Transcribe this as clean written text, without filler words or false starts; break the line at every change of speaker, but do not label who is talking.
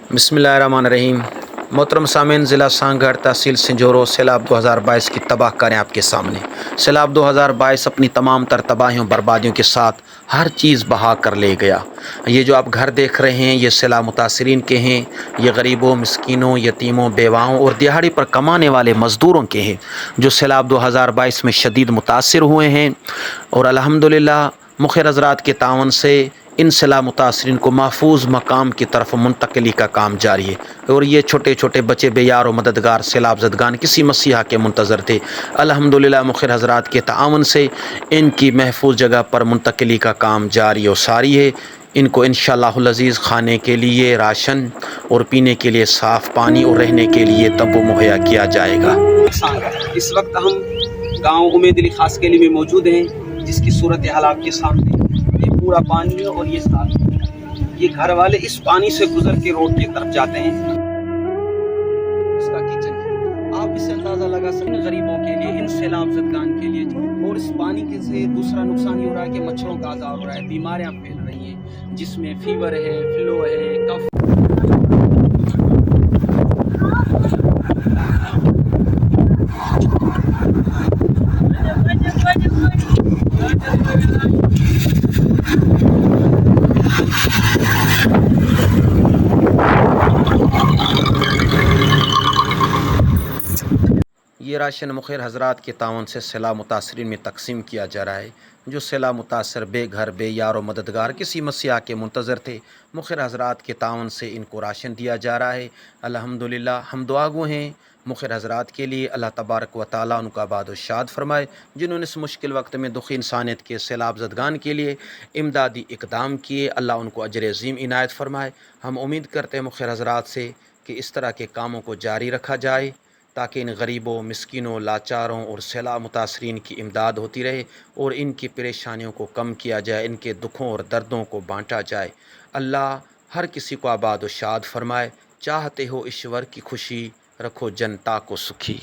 बिस्मिल्लाहिर्रहमानिर्रहीम। मोहतरम सामीन, ज़िला सांगढ़, तहसील सिंजोरो, सैलाब 2022 की तबाह करें आपके सामने। सैलाब 2022 अपनी तमाम तर तबाहियों बर्बादियों के साथ हर चीज़ बहा कर ले गया। ये जो आप घर देख रहे हैं ये सैलाब मुतासरीन के हैं, ये गरीबों, मिस्कीनों, यतीमों, बेवाओं और दिहाड़ी पर कमाने वाले मज़दूरों के हैं जो सैलाब 2022 में शदीद मुतासर हुए हैं। और अल्हम्दुलिल्लाह मुखिर हज़रात के तावन से इन सैलाब मुतासरीन को महफूज मकाम की तरफ मुंतकली का काम जारी है। और ये छोटे छोटे बच्चे बेयार व मददगार सैलाब ज़दगान किसी मसीहा के मुंतज़र थे। अल्हम्दुलिल्लाह मुखिर हज़रात के तावन से इनकी महफूज जगह पर मुंतकली का काम जारी और सारी है। इनको इंशाअल्लाहुल अज़ीज़ खाने के लिए राशन और पीने के लिए साफ़ पानी और रहने के लिए तंबू मुहैया किया जाएगा।
इस वक्त हम गांव उम्मीद अली खास के लिए में मौजूद हैं, जिसकी सूरत हाल आपके सामने। ये पूरा पानी है और ये साथ ये घर वाले इस पानी से गुजर के रोड की तरफ जाते हैं। इसका किचन है, आप इससे अंदाजा लगा सकते हैं गरीबों के लिए, इन सैलाब ज़दगान के लिए। और इस पानी के से दूसरा नुकसान ये हो रहा है कि मच्छरों का आज़ार हो रहा है, बीमारियां फैल रही हैं, जिसमें फीवर है, फ्लू है, कफ।
ये राशन मुखिर हज़रात के तावन से सैलाब मुतासरीन में तकसीम किया जा रहा है जो सैलाब मुतासर बेघर बेयार व मददगार किसी मसीहा के मुंतज़र थे। मुखिर हज़रात के तावन से इनको राशन दिया जा रहा है। अल्हम्दुलिल्लाह हम दुआगो हैं मुखिर हज़रात के लिए। अल्लाह तबारक व तआला उनका बाद शाद फरमाए, जिन्होंने इस मुश्किल वक्त में दुखी इंसानियत के सैलाब ज़दगान के लिए इमदादी इक़दाम किए। अल्लाह उनको अजर अज़ीम इनायत फरमाए। हम उम्मीद करते हैं मुखिर हज़रात से कि इस तरह के कामों को जारी रखा जाए ताकि इन गरीबों, मिस्कीनों, लाचारों और सैलाब मुतासरीन की इमदाद होती रहे और इनकी परेशानियों को कम किया जाए, इनके दुखों और दर्दों को बांटा जाए। अल्लाह हर किसी को आबाद व शाद फरमाए। चाहते हो ईश्वर की खुशी, रखो जनता को सुखी।